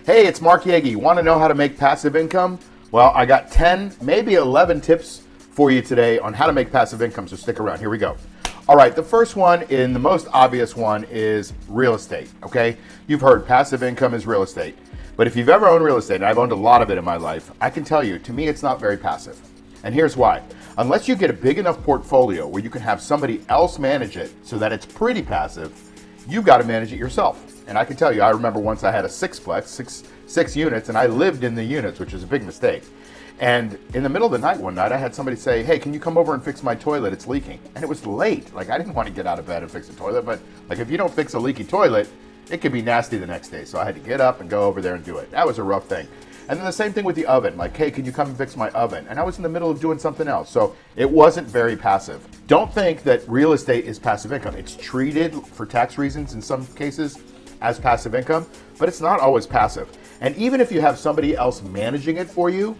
Hey, it's Mark Yagi. Want to know how to make passive income? Well, I got 10, maybe 11 tips for you today on how to make passive income, so stick around. Here we go. All right, the first one and the most obvious one is real estate, okay? You've heard passive income is real estate. But if you've ever owned real estate, and I've owned a lot of it in my life, I can tell you, to me, it's not very passive. And here's why. Unless you get a big enough portfolio where you can have somebody else manage it so that it's pretty passive, you've got to manage it yourself. And I can tell you, I remember once I had a sixplex, six units, and I lived in the units, which is a big mistake. And in the middle of the night one night, I had somebody say, hey, can you come over and fix my toilet? It's leaking. And it was late. Like, I didn't want to get out of bed and fix the toilet, but like, if you don't fix a leaky toilet, it could be nasty the next day. So I had to get up and go over there and do it. That was a rough thing. And then the same thing with the oven. Like, hey, can you come and fix my oven? And I was in the middle of doing something else. So it wasn't very passive. Don't think that real estate is passive income. It's treated for tax reasons in some cases as passive income, but it's not always passive. And even if you have somebody else managing it for you,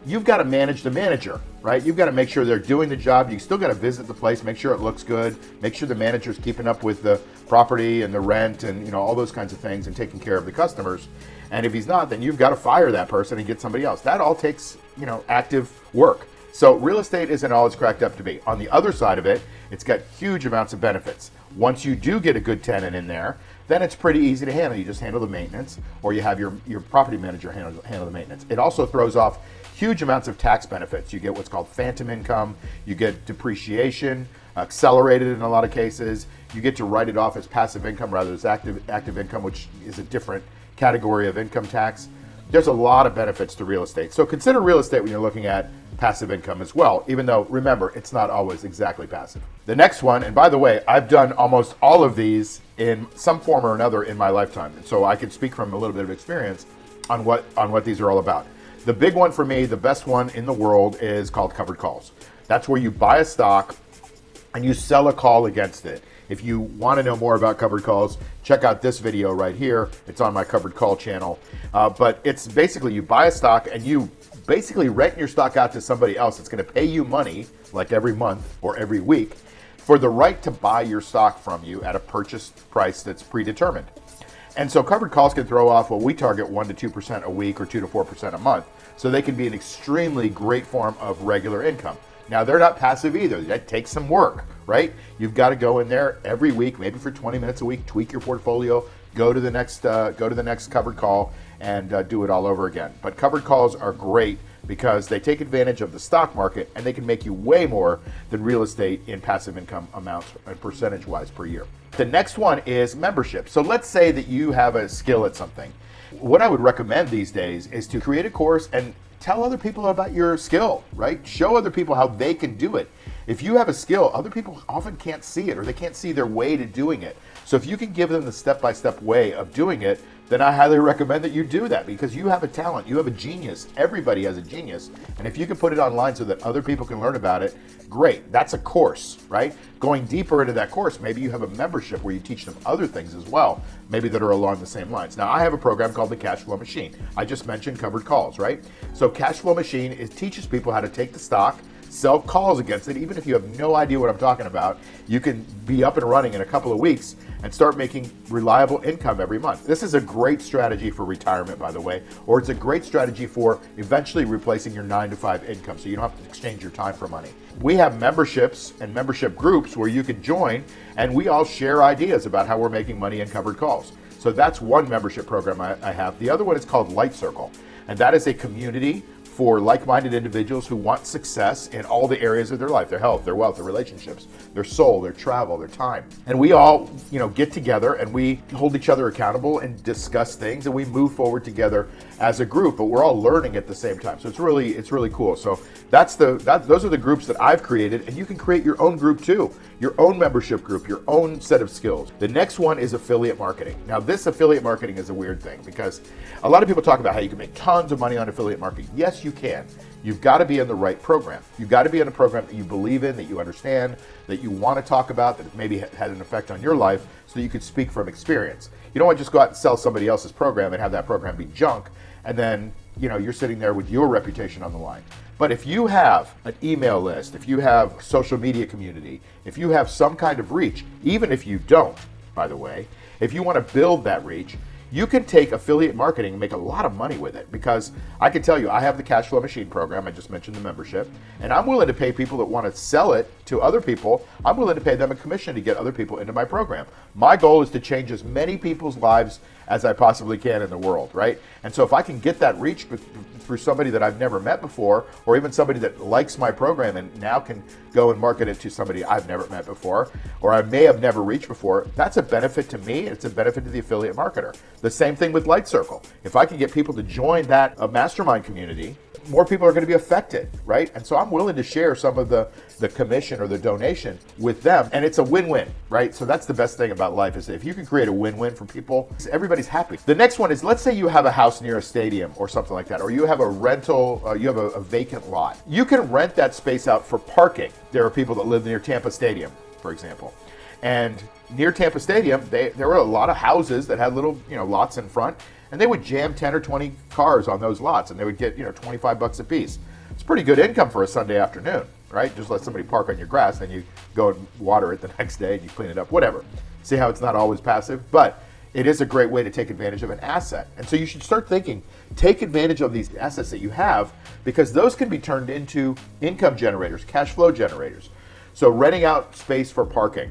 you've got to manage the manager, right? You've got to make sure they're doing the job. You still got to visit the place, make sure it looks good, make sure the manager's keeping up with the property and the rent and all those kinds of things and taking care of the customers. And if he's not, then you've got to fire that person and get somebody else. That all takes, active work. So real estate isn't all it's cracked up to be. On the other side of it, it's got huge amounts of benefits. Once you do get a good tenant in there, then it's pretty easy to handle. You just handle the maintenance, or you have your property manager handle the maintenance. It also throws off huge amounts of tax benefits. You get what's called phantom income, you get depreciation, accelerated in a lot of cases. You get to write it off as passive income rather than active income, which is a different category of income tax. There's a lot of benefits to real estate. So consider real estate when you're looking at passive income as well, even though, remember, it's not always exactly passive. The next one, and by the way, I've done almost all of these in some form or another in my lifetime. So I can speak from a little bit of experience on what these are all about. The big one for me, the best one in the world, is called covered calls. That's where you buy a stock and you sell a call against it. If you want to know more about covered calls, check out this video right here. It's on my covered call channel. But it's basically you buy a stock and you basically rent your stock out to somebody else. It's going to pay you money, like every month or every week, for the right to buy your stock from you at a purchase price that's predetermined. And so covered calls can throw off what we target 1% to 2% a week or 2% to 4% a month. So they can be an extremely great form of regular income. Now, they're not passive either. That takes some work, right? You've got to go in there every week, maybe for 20 minutes a week, tweak your portfolio, go to the next covered call, and do it all over again. But covered calls are great because they take advantage of the stock market and they can make you way more than real estate in passive income amounts and percentage-wise per year. The next one is membership. So let's say that you have a skill at something. What I would recommend these days is to create a course and tell other people about your skill, right? Show other people how they can do it. If you have a skill, other people often can't see it or they can't see their way to doing it. So if you can give them the step-by-step way of doing it, then I highly recommend that you do that because you have a talent, you have a genius. Everybody has a genius. And if you can put it online so that other people can learn about it, great. That's a course, right? Going deeper into that course, maybe you have a membership where you teach them other things as well, maybe that are along the same lines. Now, I have a program called the Cash Flow Machine. I just mentioned covered calls, right? So Cash Flow Machine teaches people how to take the stock, sell calls against it. Even if you have no idea what I'm talking about, you can be up and running in a couple of weeks and start making reliable income every month. This is a great strategy for retirement, by the way, or it's a great strategy for eventually replacing your 9-to-5 income so you don't have to exchange your time for money. We have memberships and membership groups where you can join and we all share ideas about how we're making money in covered calls. So that's one membership program I have. The other one is called Light Circle, and that is a community for like-minded individuals who want success in all the areas of their life, their health, their wealth, their relationships, their soul, their travel, their time. And we all, get together and we hold each other accountable and discuss things and we move forward together as a group, but we're all learning at the same time. So it's really cool. So those are the groups that I've created, and you can create your own group too, your own membership group, your own set of skills. The next one is affiliate marketing. Now, this affiliate marketing is a weird thing because a lot of people talk about how you can make tons of money on affiliate marketing. Yes, you can. You've got to be in the right program. You've got to be in a program that you believe in, that you understand, that you want to talk about, that maybe had an effect on your life so that you could speak from experience. You don't want to just go out and sell somebody else's program and have that program be junk, and then you're sitting there with your reputation on the line. But if you have an email list, if you have a social media community, if you have some kind of reach, even if you don't, by the way, if you want to build that reach, You can take affiliate marketing and make a lot of money with it, because I can tell you, I have the cash flow machine program. I just mentioned the membership, and I'm willing to pay people that want to sell it to other people. I'm willing to pay them a commission to get other people into my program. My goal is to change as many people's lives as I possibly can in the world, right? And so if I can get that reach through somebody that I've never met before, or even somebody that likes my program and now can go and market it to somebody I've never met before, or I may have never reached before, that's a benefit to me. It's a benefit to the affiliate marketer. The same thing with Light Circle. If I can get people to join that mastermind community, more people are going to be affected, right? And so I'm willing to share some of the commission or the donation with them, and it's a win-win, right? So that's the best thing about life, is that if you can create a win-win for people, everybody's happy. The next one is, let's say you have a house near a stadium or something like that, or you have a rental, you have a vacant lot. You can rent that space out for parking. There are people that live near Tampa Stadium, for example. And near Tampa Stadium, there were a lot of houses that had little, lots in front, and they would jam 10 or 20 cars on those lots, and they would get, $25 a piece. It's pretty good income for a Sunday afternoon, right? Just let somebody park on your grass, then you go and water it the next day and you clean it up, whatever. See how it's not always passive? But it is a great way to take advantage of an asset. And so you should start thinking, take advantage of these assets that you have, because those can be turned into income generators, cash flow generators. So renting out space for parking.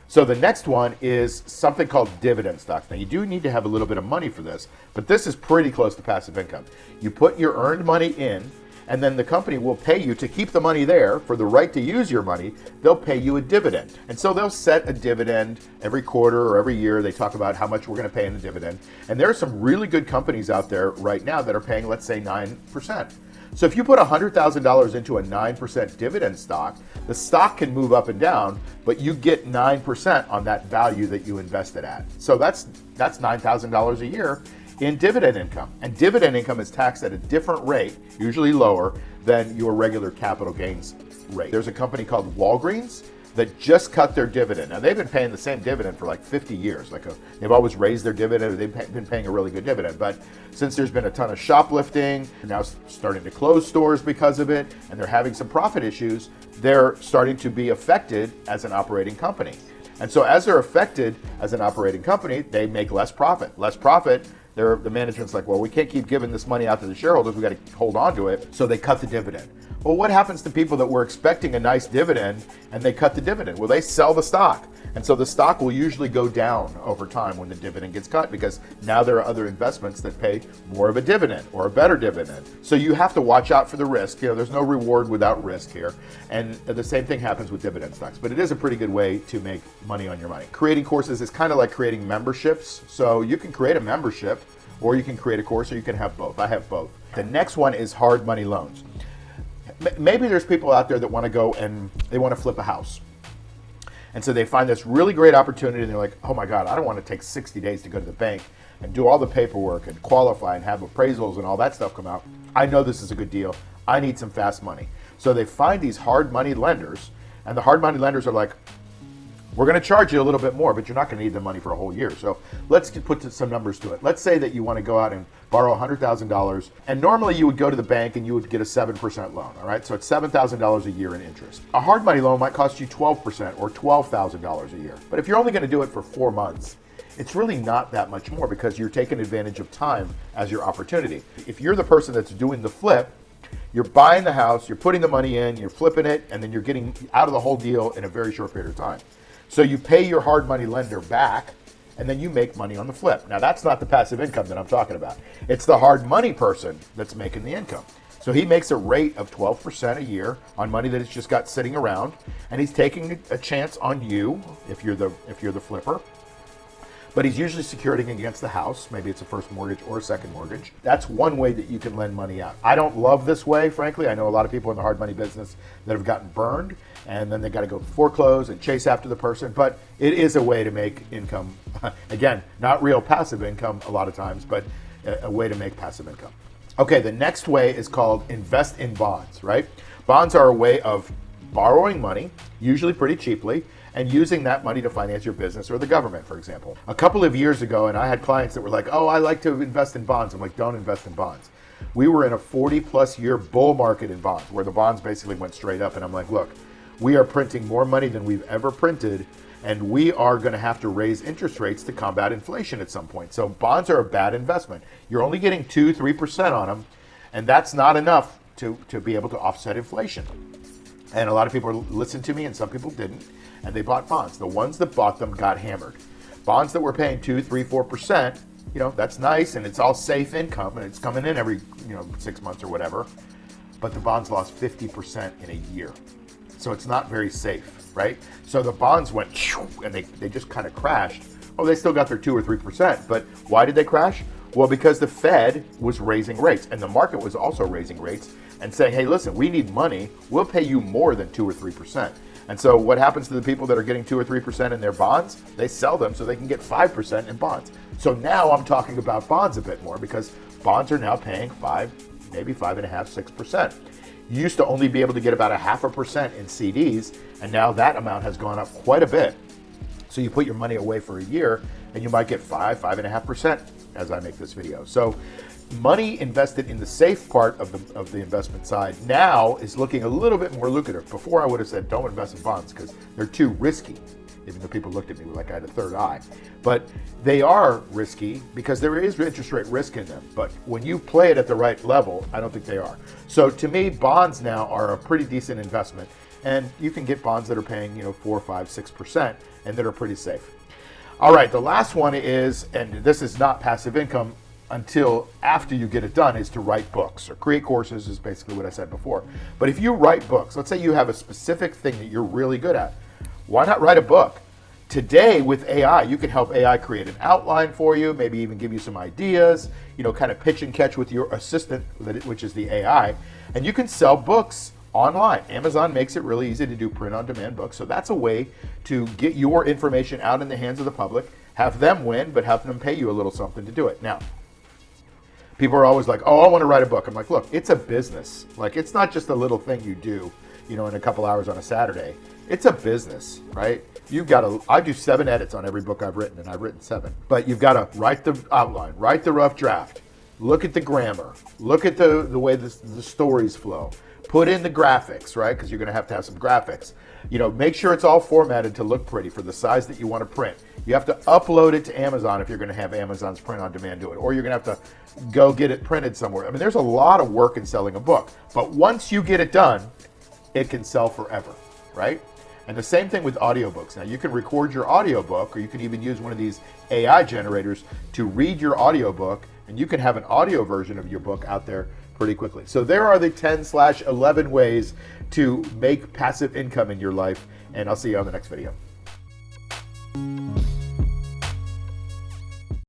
So the next one is something called dividend stocks. Now, you do need to have a little bit of money for this, but this is pretty close to passive income. You put your earned money in, and then the company will pay you to keep the money there for the right to use your money. They'll pay you a dividend. And so they'll set a dividend every quarter or every year. They talk about how much we're going to pay in the dividend. And there are some really good companies out there right now that are paying, let's say, 9%. So if you put $100,000 into a 9% dividend stock, the stock can move up and down, but you get 9% on that value that you invested at. So that's $9,000 a year in dividend income. And dividend income is taxed at a different rate, usually lower than your regular capital gains rate. There's a company called Walgreens that just cut their dividend. Now, they've been paying the same dividend for like 50 years. They've always raised their dividend. They've been paying a really good dividend. But since there's been a ton of shoplifting, they're now starting to close stores because of it, and they're having some profit issues, they're starting to be affected as an operating company. And so as they're affected as an operating company, they make less profit. The management's like, well, we can't keep giving this money out to the shareholders. We got to hold on to it. So they cut the dividend. Well, what happens to people that were expecting a nice dividend and they cut the dividend? Well, they sell the stock. And so the stock will usually go down over time when the dividend gets cut, because now there are other investments that pay more of a dividend or a better dividend. So you have to watch out for the risk. There's no reward without risk here. And the same thing happens with dividend stocks. But it is a pretty good way to make money on your money. Creating courses is kind of like creating memberships. So you can create a membership, or you can create a course, or you can have both. I have both. The next one is hard money loans. Maybe there's people out there that want to go and they want to flip a house. And so they find this really great opportunity, and they're like, oh my God, I don't want to take 60 days to go to the bank and do all the paperwork and qualify and have appraisals and all that stuff come out. I know this is a good deal. I need some fast money. So they find these hard money lenders, and the hard money lenders are like, we're going to charge you a little bit more, but you're not going to need the money for a whole year. So let's put some numbers to it. Let's say that you want to go out and borrow $100,000, and normally you would go to the bank and you would get a 7% loan, all right? So it's $7,000 a year in interest. A hard money loan might cost you 12% or $12,000 a year. But if you're only going to do it for 4 months, it's really not that much more, because you're taking advantage of time as your opportunity. If you're the person that's doing the flip, you're buying the house, you're putting the money in, you're flipping it, and then you're getting out of the whole deal in a very short period of time. So you pay your hard money lender back, and then you make money on the flip. Now, that's not the passive income that I'm talking about. It's the hard money person that's making the income. So he makes a rate of 12% a year on money that he's just got sitting around, and he's taking a chance on you if you're the flipper. But he's usually securing against the house. Maybe it's a first mortgage or a second mortgage. That's one way that you can lend money out. I don't love this way, frankly. I know a lot of people in the hard money business that have gotten burned, and then they got to go foreclose and chase after the person. But it is a way to make income. Again, not real passive income a lot of times, but a way to make passive income. Okay, the next way is called invest in bonds, right? Bonds are a way of borrowing money, usually pretty cheaply, and using that money to finance your business or the government, for example. A couple of years ago, and I had clients that were like, oh, I like to invest in bonds. I'm like, don't invest in bonds. We were in a 40-plus year bull market in bonds, where the bonds basically went straight up. And I'm like, look, we are printing more money than we've ever printed, And we are going to have to raise interest rates to combat inflation at some point. So bonds are a bad investment. You're only getting 2-3% on them, and that's not enough to be able to offset inflation. And a lot of people listened to me, and some people didn't, and they bought bonds. The ones that bought them got hammered. Bonds that were paying 2-4%, that's nice, and it's all safe income, and it's coming in every 6 months or whatever. But the bonds lost 50% in a year. So it's not very safe, right? So the bonds went, and they just kind of crashed. Oh, they still got their 2 or 3%, but why did they crash? Well, because the Fed was raising rates, and the market was also raising rates and saying, hey, listen, we need money. We'll pay you more than 2 or 3%. And so what happens to the people that are getting 2 or 3% in their bonds? They sell them so they can get 5% in bonds. So now I'm talking about bonds a bit more because bonds are now paying 5, maybe 5.5%, 6%. You used to only be able to get about 0.5% in CDs, and now that amount has gone up quite a bit. So you put your money away for a year, and you might get 5.5% as I make this video. So money invested in the safe part of the investment side now is looking a little bit more lucrative. Before I would have said don't invest in bonds because they're too risky, even though people looked at me like I had a third eye. But they are risky because there is interest rate risk in them. But when you play it at the right level, I don't think they are. So to me, bonds now are a pretty decent investment. And you can get bonds that are paying 4, 5, 6% and that are pretty safe. All right, the last one is, and this is not passive income until after you get it done, is to write books or create courses is basically what I said before. But if you write books, let's say you have a specific thing that you're really good at, why not write a book? Today with AI, you can help AI create an outline for you, maybe even give you some ideas, kind of pitch and catch with your assistant, which is the AI, and you can sell books online. Amazon makes it really easy to do print-on-demand books, so that's a way to get your information out in the hands of the public, have them win, but have them pay you a little something to do it. Now, people are always like, oh, I want to write a book. I'm like, look, it's a business. Like, it's not just a little thing you do, in a couple hours on a Saturday. It's a business, right? I do 7 edits on every book I've written, and I've written 7. But you've got to write the outline, write the rough draft, look at the grammar, look at the way the stories flow, put in the graphics, right? Because you're going to have some graphics. Make sure it's all formatted to look pretty for the size that you want to print. You have to upload it to Amazon if you're going to have Amazon's print on demand do it, or you're going to have to go get it printed somewhere. I mean, there's a lot of work in selling a book, but once you get it done, it can sell forever, right? And the same thing with audiobooks. Now, you can record your audiobook, or you can even use one of these AI generators to read your audiobook, and you can have an audio version of your book out there pretty quickly. So there are the 10/11 ways to make passive income in your life, and I'll see you on the next video.